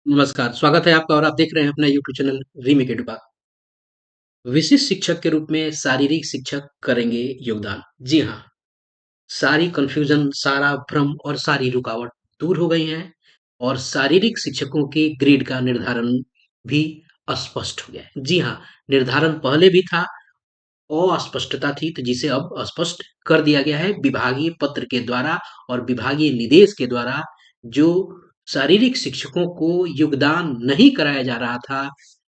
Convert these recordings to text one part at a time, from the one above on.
नमस्कार, स्वागत है आपका और आप देख रहे हैं अपना यूट्यूब चैनल रीमेक एडुपा। विशिष्ट शिक्षक के रूप में शारीरिक शिक्षक करेंगे योगदान। जी हाँ, सारी कन्फ्यूज़न, सारा भ्रम और सारी रुकावट दूर हो गई हैं और शारीरिक शिक्षकों के ग्रेड का निर्धारण भी स्पष्ट हो गया है। जी हाँ, निर्धारण पहले भी था, अस्पष्टता थी तो जिसे अब स्पष्ट कर दिया गया है विभागीय पत्र के द्वारा और विभागीय निर्देश के द्वारा जो शारीरिक शिक्षकों को योगदान नहीं कराया जा रहा था,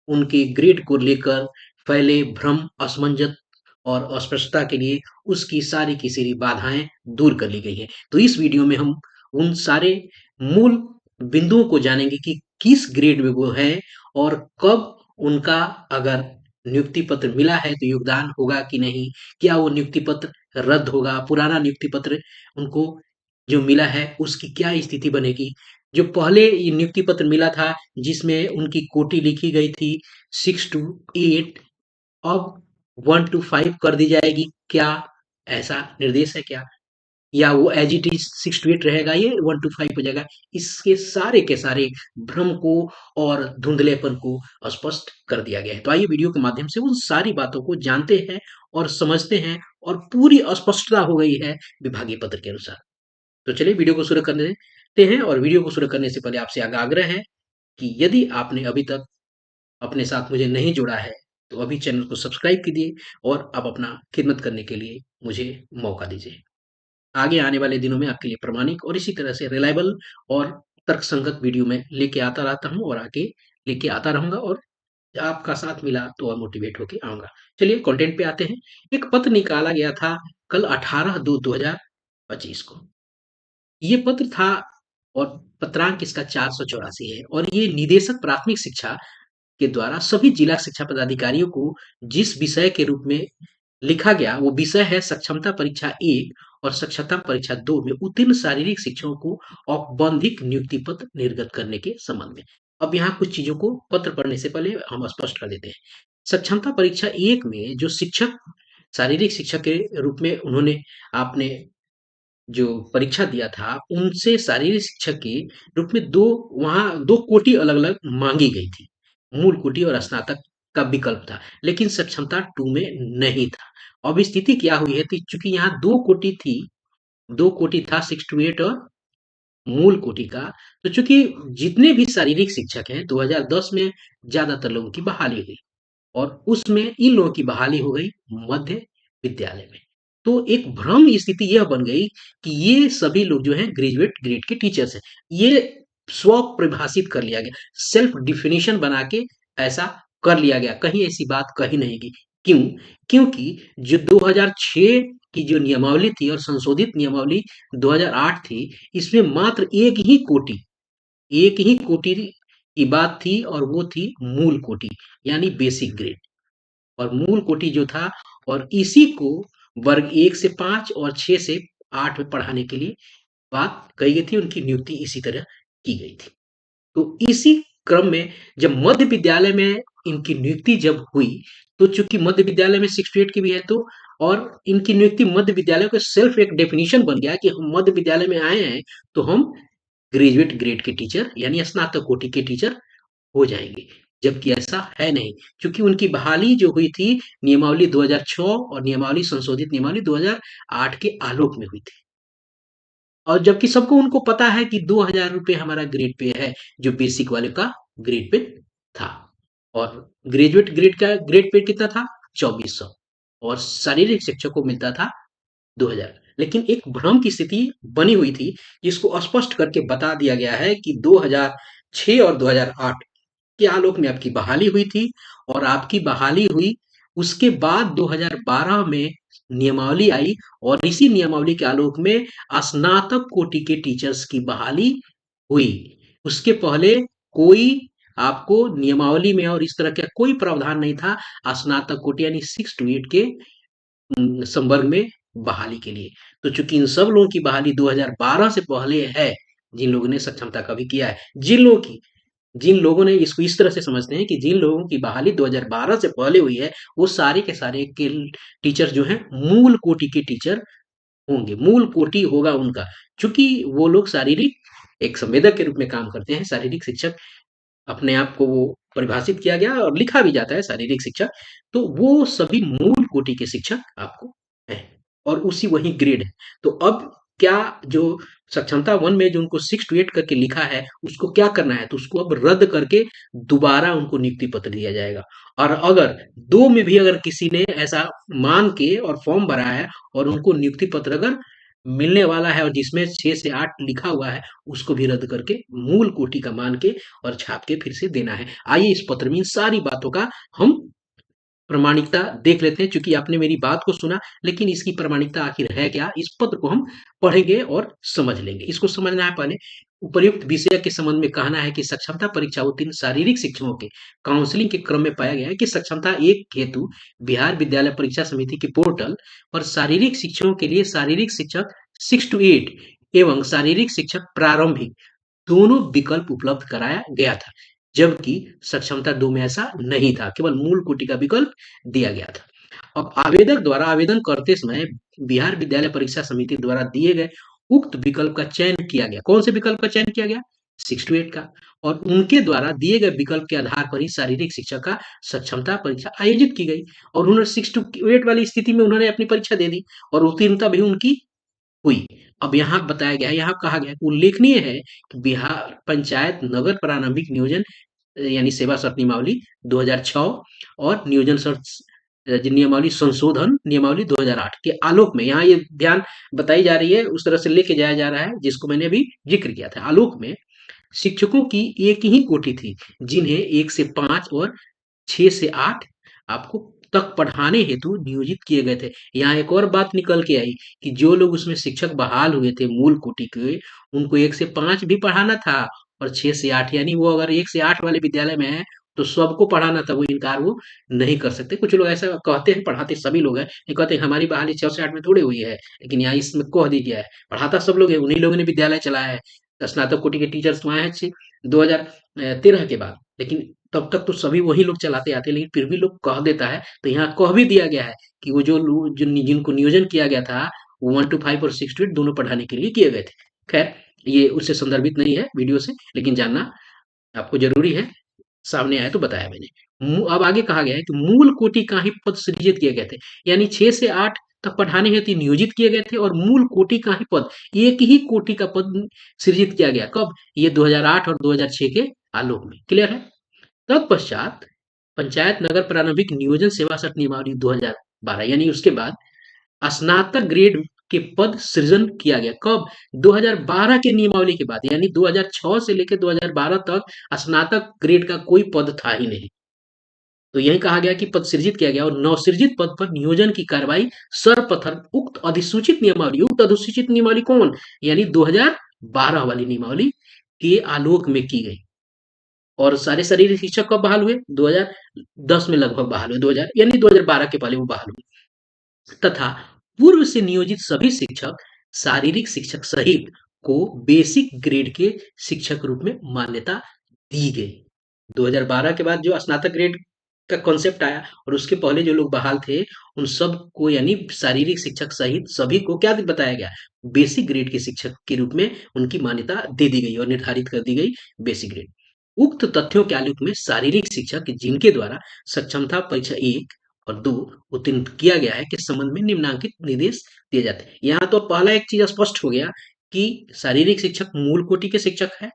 उनके ग्रेड को लेकर फैले भ्रम, असमंजस और अस्पष्टता के लिए उसकी सारी की सारी बाधाएँ दूर कर ली गई हैं। तो इस वीडियो में हम उन सारे मूल बिंदुओं को जानेंगे कि किस ग्रेड में वो हैं और कब उनका अगर नियुक्ति पत्र मिला है तो योगदान होगा कि नहीं? क्या वो नियुक्ति पत्र रद्द होगा? पुराना नियुक्ति पत्र उनको जो मिला है उसकी क्या स्थिति बनेगी? जो पहले ये नियुक्ति पत्र मिला था जिसमें उनकी कोटि लिखी गई थी 6 टू 8 अब 1 टू 5 कर दी जाएगी क्या? ऐसा निर्देश है क्या? या वो एज़ इट इज़ 6 टू 8 रहेगा ये 1 टू 5 हो जाएगा? इसके सारे के सारे भ्रम को और धुंधलेपन को स्पष्ट कर दिया गया है। तो आइए वीडियो के माध्यम से उन सारी बातों को जानते हैं और समझते हैं और पूरी स्पष्टता हो गई है विभागीय पत्र के अनुसार। तो चलिए वीडियो को शुरू करने देते हैं और वीडियो को शुरू करने से पहले आपसे आग्रह है कि यदि आपने अभी तक अपने साथ मुझे नहीं जोड़ा है, तो अभी चैनल को सब्सक्राइब कीजिए और अब अपना खिदमत करने के लिए मुझे मौका दीजिए। आगे आने वाले दिनों में आपके लिए प्रामाणिक और इसी तरह से रिलायबल और तर्कसंगत वीडियो मैं लेके आता रहता हूँ और आगे लेके आता रहूँगा और आपका साथ मिला तो और मोटिवेट होके आऊँगा। चलिए कंटेंट पे आते हैं। एक पत्र निकाला गया था कल 18/2/2025 को। ये पत्र था और पत्रांक इसका 484 है और ये निदेशक प्राथमिक शिक्षा के द्वारा सभी जिला शिक्षा पदाधिकारियों को जिस विषय के रूप में लिखा गया वो विषय है सक्षमता परीक्षा 1 और सक्षमता परीक्षा 2 में उत्तीर्ण शारीरिक शिक्षकों को औपबंधिक नियुक्ति पत्र निर्गत करने के संबंध में। अब यहाँ कुछ चीजों को पत्र पढ़ने से पहले हम स्पष्ट कर देते हैं। सक्षमता परीक्षा 1 में जो शिक्षक शारीरिक शिक्षक के रूप में उन्होंने आपने जो परीक्षा दिया था, उनसे शारीरिक शिक्षक के रूप में 2 वहाँ 2 कोटि अलग-अलग माँगी गई थी। मूल कोटि और स्नातक का विकल्प था, लेकिन सक्षमता 2 में नहीं था। अब स्थिति क्या हुई है कि चूँकि यहाँ 2 कोटि थी, 2 कोटि था 6 टू 8 और मूल कोटि का, तो चूँकि जितने भी शारीरिक शिक्षक हैं, 2010 में ज़्यादातर लोगों की बहाली हुई। और उसमें इन लोगों की बहाली हो गई मध्य विद्यालय में। तो एक भ्रम स्थिति यह बन गई कि ये सभी लोग जो हैं ग्रेजुएट ग्रेड के टीचर्स हैं। ये स्व परिभाषित कर लिया गया, सेल्फ डिफिनिशन बना के ऐसा कर लिया गया। कहीं ऐसी बात कही नहीं गई। क्यों? क्योंकि जो 2006 की जो नियमावली थी और संशोधित नियमावली 2008 थी, इसमें मात्र एक ही कोटि की बात थी और वो थी मूल कोटि यानी बेसिक ग्रेड। और मूल कोटि जो था और इसी को वर्ग 1 से 5 और 6 से 8 में पढ़ाने के लिए बात कही गई थी, उनकी नियुक्ति इसी तरह की गई थी। तो इसी क्रम में जब मध्य विद्यालय में इनकी नियुक्ति जब हुई, तो चूँकि मध्य विद्यालय में 6 टू 8 की भी है तो और इनकी नियुक्ति मध्य विद्यालय का सेल्फ एक डेफिनिशन बन गया कि हम मध्य विद्यालय में आए हैं, तो हम ग्रेजुएट ग्रेड के टीचर यानी स्नातक कोटि के टीचर हो जाएँगे, जबकि ऐसा है नहीं, क्योंकि उनकी बहाली जो हुई थी नियमावली 2006 और नियमावली संशोधित नियमावली 2008 के आलोक में हुई थी। और जबकि सबको उनको पता है कि ₹2000 हमारा ग्रेड पे है, जो बेसिक वाले का ग्रेड पे था। और ग्रेजुएट ग्रेड का ग्रेड पे कितना था? 2400 और शारीरिक शिक्षक को मिलता था 2000। लेकिन एक भ्रम की स्थिति बनी हुई थी, जिसको स्पष्ट करके बता दिया गया है कि 2006 और 2008 के आलोक में आपकी बहाली हुई थी और आपकी बहाली हुई उसके बाद 2012 में नियमावली आई और इसी नियमावली के आलोक में स्नातक कोटि के टीचर्स की बहाली हुई। उसके पहले कोई आपको नियमावली में और इस तरह का कोई प्रावधान नहीं था स्नातक कोटि यानी 6 टू 8 के संवर्ग में बहाली के लिए। तो चूंकि इन सब लोगों की बहाली 2012 से पहले है, जिन लोगों ने सक्षमता का भी किया है, जिन लोगों ने इसको इस तरह से समझते हैं कि जिन लोगों की बहाली 2012 से पहले हुई है, वो सारे के सारे के टीचर जो हैं मूल कोटि के टीचर होंगे, मूल कोटि होगा उनका। चूँकि वो लोग शारीरिक एक संवेदक के रूप में काम करते हैं, शारीरिक शिक्षक अपने आप को वो परिभाषित किया गया और लिखा भी जाता है शारीरिक शिक्षक, तो वो सभी मूल कोटि के शिक्षक आपको हैं और उसी वही ग्रेड है। तो अब क्या जो सक्षमता 1 में जो उनको 6 टू 8 करके लिखा है, उसको क्या करना है? तो उसको अब रद्द करके दोबारा उनको नियुक्ति पत्र दिया जाएगा। और अगर 2 में भी अगर किसी ने ऐसा मान के और फॉर्म भरा है और उनको नियुक्ति पत्र अगर मिलने वाला है और जिसमें 6 से 8 लिखा हुआ है, उसको भी रद्द करके मूल कोटि का मान के और छाप के फिर से देना है। आइए इस पत्र में इन सारी बातों का हम प्रामाणिकता देख लेते हैं। चूंकि आपने मेरी बात को सुना, लेकिन इसकी प्रामाणिकता आखिर है क्या, इस पत्र को हम पढ़ेंगे और समझ लेंगे। इसको समझना है पहले उपर्युक्त विषय के संबंध में कहना है कि सक्षमता परीक्षा उत्तीर्ण शारीरिक शिक्षकों के काउंसलिंग के क्रम में पाया गया है कि सक्षमता एक हेतु बिहार विद्यालय परीक्षा समिति के पोर्टल पर शारीरिक शिक्षकों के लिए शारीरिक शिक्षक 6 to 8 एवं शारीरिक शिक्षक प्रारंभिक दोनों विकल्प उपलब्ध कराया गया था, जबकि सक्षमता 2 में ऐसा नहीं था, केवल मूल कोटि का विकल्प दिया गया था। अब आवेदक द्वारा आवेदन करते समय बिहार विद्यालय परीक्षा समिति द्वारा दिए गए उक्त विकल्प का चयन किया गया। कौन से विकल्प का चयन किया गया? 6 टू 8 का। और उनके द्वारा दिए गए विकल्प के आधार पर ही शारीरिक शिक्षा का सक्षमता परीक्षा आयोजित की गई और उन्होंने 6 टू 8 वाली स्थिति में उन्होंने अपनी परीक्षा दे दी और उत्तीर्णता भी उनकी हुई। अब यहाँ बताया गया है, यहाँ कहा गया है, उल्लेखनीय है कि बिहार पंचायत नगर प्रारंभिक नियोजन यानी सेवा शर्त नियमावली 2006 और नियोजन शर्त नियमावली संशोधन नियमावली 2008 के आलोक में यहाँ ये ध्यान बताई जा रही है, उस तरह से लेके जाया जा रहा है जिसको मैंने अभी जिक्र किया था। आलोक में शिक्षकों की एक ही कोटि थी जिन्हें 1 से 5 और 6 से 8 आपको तक पढ़ाने हेतु नियोजित किए गए थे। यहाँ एक और बात निकल के आई कि जो लोग उसमें शिक्षक बहाल हुए थे मूल कोटि के, उनको 1 से 5 भी पढ़ाना था और 6 से 8, यानी वो अगर 1 से 8 वाले विद्यालय में है तो सबको पढ़ाना था, वो इनकार वो नहीं कर सकते। कुछ लोग ऐसा कहते हैं पढ़ाते सभी लोग हैं, ये कहते हैं हमारी बहाली 6 से 8 में थोड़ी हुई है, लेकिन यहाँ इसमें कह दिया गया है पढ़ाता सब लोग है, उन्हीं लोगों ने विद्यालय चलाया है। स्नातक कोटि के टीचर्स तो आए हैं 2013 के बाद, लेकिन तब तक तो सभी वही लोग चलाते आते हैं, लेकिन फिर भी लोग कह देता है, तो यहाँ कह भी दिया गया है कि वो जो लोग जिनको नियोजन किया गया था वो 1 to 5 और 6 to 8 दोनों पढ़ाने के लिए किए गए थे। खैर, ये उससे संदर्भित नहीं है वीडियो से, लेकिन जानना आपको जरूरी है, सामने आया तो बताया मैंने। अब आगे कहा गया है कि मूल कोटि का ही पद सृजित किए गए थे, यानी 6 से 8 तक पढ़ाने हेतु नियोजित किए गए थे और मूल कोटि का ही पद, एक ही कोटि का पद सृजित किया गया। कब? ये 2008 और 2006 के आलोक में। क्लियर है? तत्पश्चात पंचायत नगर प्रारंभिक नियोजन सेवा शर्त नियमावली 2012, यानी उसके बाद स्नातक ग्रेड के पद सृजन किया गया। कब? 2012 के नियमावली के बाद, यानी 2006 से लेकर 2012 तक स्नातक ग्रेड का कोई पद था ही नहीं। तो यही कहा गया कि पद सृजित किया गया और नवसृजित पद पर नियोजन की कार्रवाई सर्वप्रथम उक्त अधिसूचित नियमावली, उक्त अधिसूचित नियमावली कौन? यानी 2012 वाली नियमावली के आलोक में की गई। और सारे शारीरिक शिक्षक कब बहाल हुए? 2010 में लगभग बहाल हुए, 2000 यानी 2012 के पहले वो बहाल हुए। तथा पूर्व से नियोजित सभी शिक्षक शारीरिक शिक्षक सहित को बेसिक ग्रेड के शिक्षक रूप में मान्यता दी गई। 2012 के बाद जो स्नातक ग्रेड का कॉन्सेप्ट आया और उसके पहले जो लोग बहाल थे उन सब को, यानी शारीरिक शिक्षक सहित सभी को क्या बताया गया? बेसिक ग्रेड के शिक्षक के रूप में उनकी मान्यता दे दी गई और निर्धारित कर दी गई बेसिक ग्रेड। उक्त तथ्यों के आलोक में शारीरिक शिक्षक जिनके द्वारा सक्षमता परीक्षा 1 और 2 उत्तीर्ण किया गया है के संबंध में निम्नांकित निर्देश दिए जाते हैं। यहाँ तो पहला एक चीज स्पष्ट हो गया कि शारीरिक शिक्षक मूल कोटि के शिक्षक है,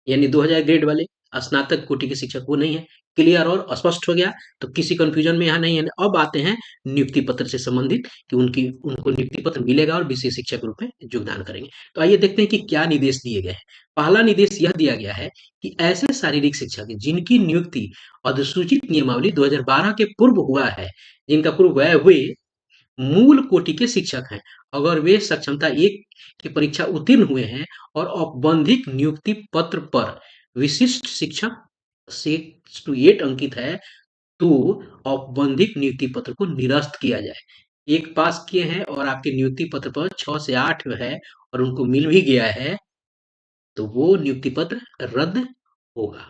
यानी 2000 ग्रेड वाले। स्नातक कोटि के शिक्षक वो नहीं है। क्लियर और स्पष्ट हो गया, तो किसी कंफ्यूजन में यहाँ नहीं है। अब आते हैं नियुक्ति पत्र से संबंधित कि उनकी उनको नियुक्ति पत्र मिलेगा और विशेष शिक्षक रूप में योगदान करेंगे। तो आइए देखते हैं कि क्या निर्देश दिए गए हैं। पहला निर्देश यह दिया गया है कि ऐसे शारीरिक शिक्षक जिनकी नियुक्ति अधिसूचित नियमावली 2012 के पूर्व हुआ है, जिनका पूर्व हुआ है, वे मूल कोटि के शिक्षक हैं अगर वे सक्षमता 1 की परीक्षा उत्तीर्ण हुए हैं और औपबंधिक नियुक्ति पत्र पर विशिष्ट शिक्षक 6 to 8 अंकित है, तो औपबंधिक नियुक्ति पत्र को निरस्त किया जाए। एक पास किए हैं और आपके नियुक्ति पत्र पर 6 से 8 है और उनको मिल भी गया है, तो वो नियुक्ति पत्र रद्द होगा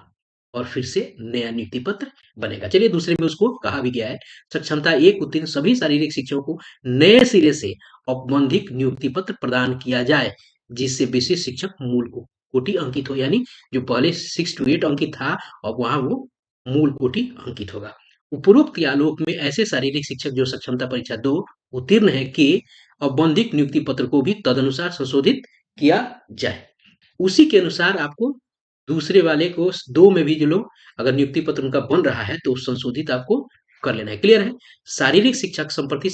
और फिर से नया नियुक्ति पत्र बनेगा। चलिए दूसरे में उसको कहा भी गया है, सक्षमता 1 उत्तीर्ण सभी शारीरिक शिक्षकों को नए सिरे से औपबंधिक नियुक्ति पत्र प्रदान किया जाए, जिससे विशेष शिक्षक मूल को कोटि अंकित हो, यानी जो पहले 6 टू 8 अंकित था, अब वहाँ वो मूल कोटि अंकित होगा। उपरोक्त के आलोक में ऐसे शारीरिक शिक्षक जो सक्षमता परीक्षा 2 उत्तीर्ण है के औपबंधिक नियुक्ति पत्र को भी तदनुसार संशोधित किया जाए। उसी के अनुसार आपको दूसरे वाले को 2 में भी जो लोग अगर नियुक्ति पत्र उनका बन रहा है तो संशोधित आपको कर लेना है। क्लियर है? शारीरिक शिक्षक संप्रति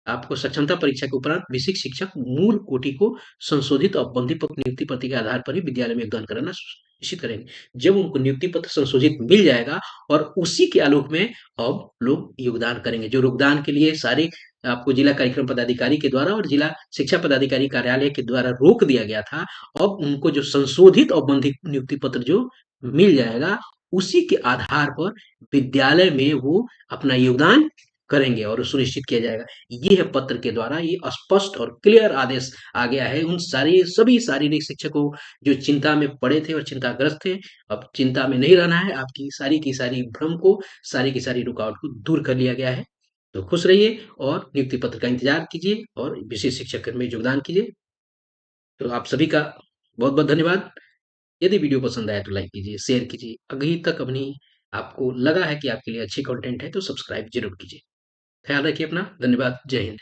आपको सक्षमता परीक्षा के उपरांत विशिष्ट शिक्षक मूल कोटि को संशोधित और बंधीपत्र नियुक्ति पत्र के आधार पर ही विद्यालय में योगदान कराना सुनिश्चित करेंगे। जब उनको नियुक्ति पत्र संशोधित मिल जाएगा और उसी के आलोक में अब लोग योगदान करेंगे। जो योगदान के लिए सारे आपको जिला कार्यक्रम पदाधिकारी के द्वारा और जिला शिक्षा पदाधिकारी कार्यालय के द्वारा रोक दिया गया था, अब उनको जो संशोधित और बंधित नियुक्ति पत्र जो मिल जाएगा, उसी के आधार पर विद्यालय में वो अपना योगदान करेंगे और सुनिश्चित किया जाएगा। ये है पत्र के द्वारा ये स्पष्ट और क्लियर आदेश आ गया है उन सभी शारीरिक शिक्षकों जो चिंता में पड़े थे और चिंताग्रस्त थे। अब चिंता में नहीं रहना है, आपकी सारी की सारी भ्रम को, सारी की सारी रुकावट को दूर कर लिया गया है। तो खुश रहिए और नियुक्ति पत्र का इंतजार कीजिए और विशेष शिक्षक में योगदान कीजिए। तो आप सभी का बहुत-बहुत धन्यवाद। यदि वीडियो पसंद आया तो लाइक कीजिए, शेयर कीजिए। अभी तक अपनी आपको लगा है कि आपके लिए अच्छी कंटेंट है तो सब्सक्राइब ज़रूर कीजिए। ख्याल रखिए अपना। धन्यवाद। जय हिंद।